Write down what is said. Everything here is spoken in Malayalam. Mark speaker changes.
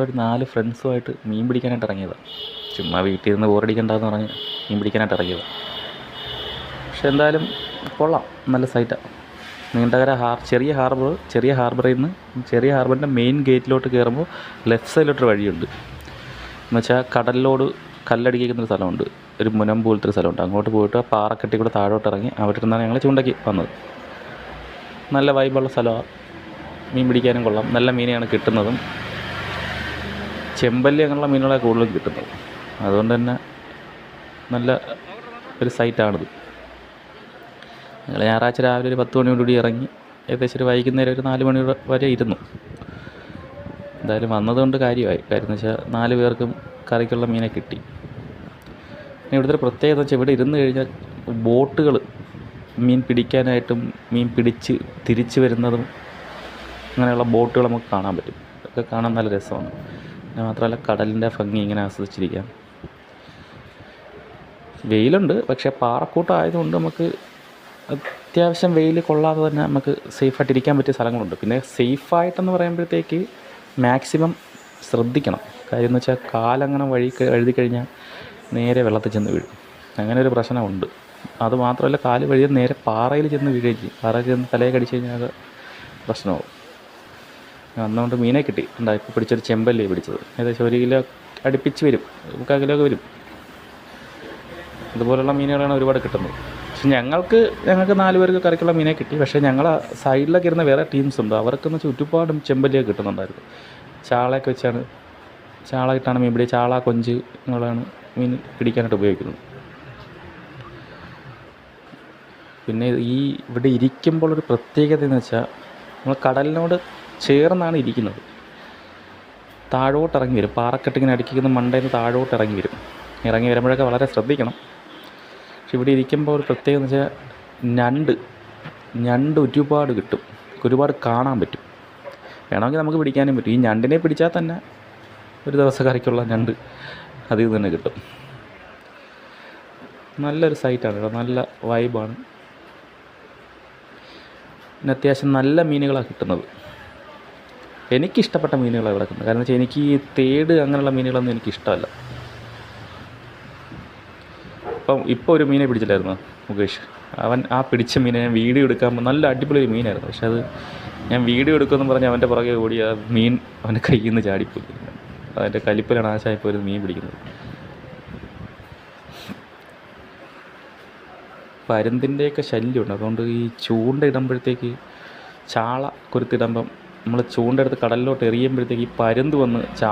Speaker 1: ഒരു 4 ഫ്രണ്ട്സുമായിട്ട് മീൻ പിടിക്കാനായിട്ട് ഇറങ്ങിയതാണ്. ചുമ്മാ വീട്ടിൽ നിന്ന് ബോറടിക്കണ്ടെന്ന് പറഞ്ഞ് മീൻ പിടിക്കാനായിട്ട് ഇറങ്ങിയതാണ്. പക്ഷെ എന്തായാലും കൊള്ളാം, നല്ല സൈറ്റാണ്. നീണ്ടകര ചെറിയ ഹാർബറിൽ നിന്ന് ചെറിയ ഹാർബറിൻ്റെ മെയിൻ ഗേറ്റിലോട്ട് കയറുമ്പോൾ ലെഫ്റ്റ് സൈഡിലോട്ടൊരു വഴിയുണ്ട്. എന്നുവെച്ചാൽ കടലിലോട് കല്ലടിക്കുന്നൊരു സ്ഥലമുണ്ട്, ഒരു മുനം പോലത്തെ ഒരു സ്ഥലമുണ്ട്. അങ്ങോട്ട് പോയിട്ട് ആ പാറക്കെട്ടി കൂടെ താഴോട്ട് ഇറങ്ങി അവിടെ ഇരുന്നാണ് ഞങ്ങൾ ചൂണ്ടയ്ക്ക് വന്നത്. നല്ല വൈബുള്ള സ്ഥലമാണ്, മീൻ പിടിക്കാനും കൊള്ളാം. നല്ല മീനെയാണ് കിട്ടുന്നതും. ചെമ്പല്ലി അങ്ങനെയുള്ള മീനുകളെ കൂടുതലും കിട്ടുന്നത്. അതുകൊണ്ട് തന്നെ നല്ല ഒരു സൈറ്റാണിത്. ഞങ്ങൾ ഞായറാഴ്ച രാവിലെ ഒരു 10 മണിയോടുകൂടി ഇറങ്ങി ഏകദേശം ഒരു വൈകുന്നേരം ഒരു 4 മണി വരെ ഇരുന്നു. എന്തായാലും വന്നതുകൊണ്ട് കാര്യമായി. കാര്യം എന്ന് വെച്ചാൽ 4 പേർക്കും കറിക്കുള്ള മീനെ കിട്ടി. പിന്നെ ഇവിടുത്തെ ഒരു പ്രത്യേകത വെച്ചാൽ ഇവിടെ ഇരുന്ന് കഴിഞ്ഞാൽ ബോട്ടുകൾ മീൻ പിടിക്കാനായിട്ടും മീൻ പിടിച്ച് തിരിച്ച് വരുന്നതും അങ്ങനെയുള്ള ബോട്ടുകൾ നമുക്ക് കാണാൻ പറ്റും. ഇതൊക്കെ കാണാൻ നല്ല രസമാണ്. പിന്നെ മാത്രമല്ല കടലിൻ്റെ ഭംഗി ഇങ്ങനെ ആസ്വദിച്ചിരിക്കാം. വെയിലുണ്ട്, പക്ഷേ പാറക്കൂട്ടമായതുകൊണ്ട് നമുക്ക് അത്യാവശ്യം വെയിൽ കൊള്ളാതെ തന്നെ നമുക്ക് സേഫായിട്ടിരിക്കാൻ പറ്റിയ സ്ഥലങ്ങളുണ്ട്. പിന്നെ സേഫായിട്ടെന്ന് പറയുമ്പോഴത്തേക്ക് മാക്സിമം ശ്രദ്ധിക്കണം. കാര്യം എന്ന് വെച്ചാൽ കാലങ്ങനെ വഴുതി കഴിഞ്ഞാൽ നേരെ വെള്ളത്തിൽ ചെന്ന് വീഴും. അങ്ങനെ ഒരു പ്രശ്നമുണ്ട്. അതുമാത്രമല്ല കാല് വഴിയെ നേരെ പാറയിൽ ചെന്ന് വീഴുകയും ചെയ്യും. പാറയിൽ ചെന്ന് തലയെ കടിച്ച് കഴിഞ്ഞാൽ അത് പ്രശ്നമാവും. അന്നുകൊണ്ട് മീനെ കിട്ടി. ഇപ്പോൾ പിടിച്ചൊരു ചെമ്പല്ലേ പിടിച്ചത്. ഏകദേശം 1 കിലോ അടുപ്പിച്ച് വരും, 3/4 കിലോ ഒക്കെ വരും. ഇതുപോലുള്ള മീനുകളാണ് ഒരുപാട് കിട്ടുന്നത്. പക്ഷെ ഞങ്ങൾക്ക് 4 പേർക്ക് കറിക്കുള്ള മീനെ കിട്ടി. പക്ഷേ ഞങ്ങൾ സൈഡിലൊക്കെ ഇരുന്ന വേറെ ടീംസ് ഉണ്ട്, അവർക്കെന്ന് വെച്ചാൽ ഒരുപാടും ചെമ്പല്ലിയൊക്കെ കിട്ടുന്നുണ്ടായിരുന്നു. ചാളയൊക്കെ വെച്ചാണ്, ചാള ഇട്ടാണ് മീൻ പിടി, ചാള കൊഞ്ച് എന്നുള്ളതാണ് മീൻ പിടിക്കാനായിട്ട് ഉപയോഗിക്കുന്നത്. പിന്നെ ഇവിടെ ഇരിക്കുമ്പോൾ ഒരു പ്രത്യേകത എന്ന് വെച്ചാൽ നമ്മൾ കടലിനോട് ചേർന്നാണ് ഇരിക്കുന്നത്. താഴോട്ട് ഇറങ്ങി വരും, പാറക്കെട്ടിങ്ങനെ അടുക്കിക്കുന്ന മണ്ടയിൽ നിന്ന് താഴോട്ട് ഇറങ്ങി വരും. ഇറങ്ങി വരുമ്പോഴൊക്കെ വളരെ ശ്രദ്ധിക്കണം. പക്ഷെ ഇവിടെ ഇരിക്കുമ്പോൾ ഒരു പ്രത്യേകത എന്ന് വെച്ചാൽ ഞണ്ട് ഒരുപാട് കിട്ടും, ഒരുപാട് കാണാൻ പറ്റും. വേണമെങ്കിൽ നമുക്ക് പിടിക്കാനും പറ്റും. ഈ ഞണ്ടിനെ പിടിച്ചാൽ തന്നെ ഒരു ദിവസക്കാരിക്കുള്ള ഞണ്ട് അതിൽ നിന്ന് തന്നെ കിട്ടും. നല്ലൊരു സൈറ്റാണ് കേട്ടോ, നല്ല വൈബാണ്. പിന്നെ അത്യാവശ്യം നല്ല മീനുകളാണ് കിട്ടുന്നത്. എനിക്കിഷ്ടപ്പെട്ട മീനുകളാണ് ഇവിടെ കിട്ടുന്നത്. കാരണം വെച്ചാൽ എനിക്ക് ഈ തേട് അങ്ങനെയുള്ള മീനുകളൊന്നും എനിക്കിഷ്ടമല്ല. ഇപ്പോൾ ഒരു മീനെ പിടിച്ചില്ലായിരുന്നു മുകേഷ്. അവൻ ആ പിടിച്ച മീനെ ഞാൻ വീഡിയോ എടുക്കാൻ, നല്ല അടിപൊളി ഒരു മീനായിരുന്നു. പക്ഷെ അത് ഞാൻ വീഡിയോ എടുക്കുമെന്ന് പറഞ്ഞ് അവൻ്റെ പുറകെ ഓടി ആ മീൻ അവൻ്റെ കയ്യിൽ നിന്ന് ചാടിപ്പോയി. അതിൻ്റെ കലിപ്പിലാണ് ആശായിപ്പോൾ ഒരു മീൻ പിടിക്കുന്നത്. പരുന്തിൻ്റെയൊക്കെ ശല്യമുണ്ട്. അതുകൊണ്ട് ഈ ചൂണ്ട ഇടുമ്പോഴത്തേക്ക്, ചാള കൊരുത്തിടുമ്പം നമ്മൾ ചൂണ്ട എടുത്ത് കടലിലോട്ട് എറിയുമ്പോഴത്തേക്ക് ഈ പരുന്ത് വന്ന്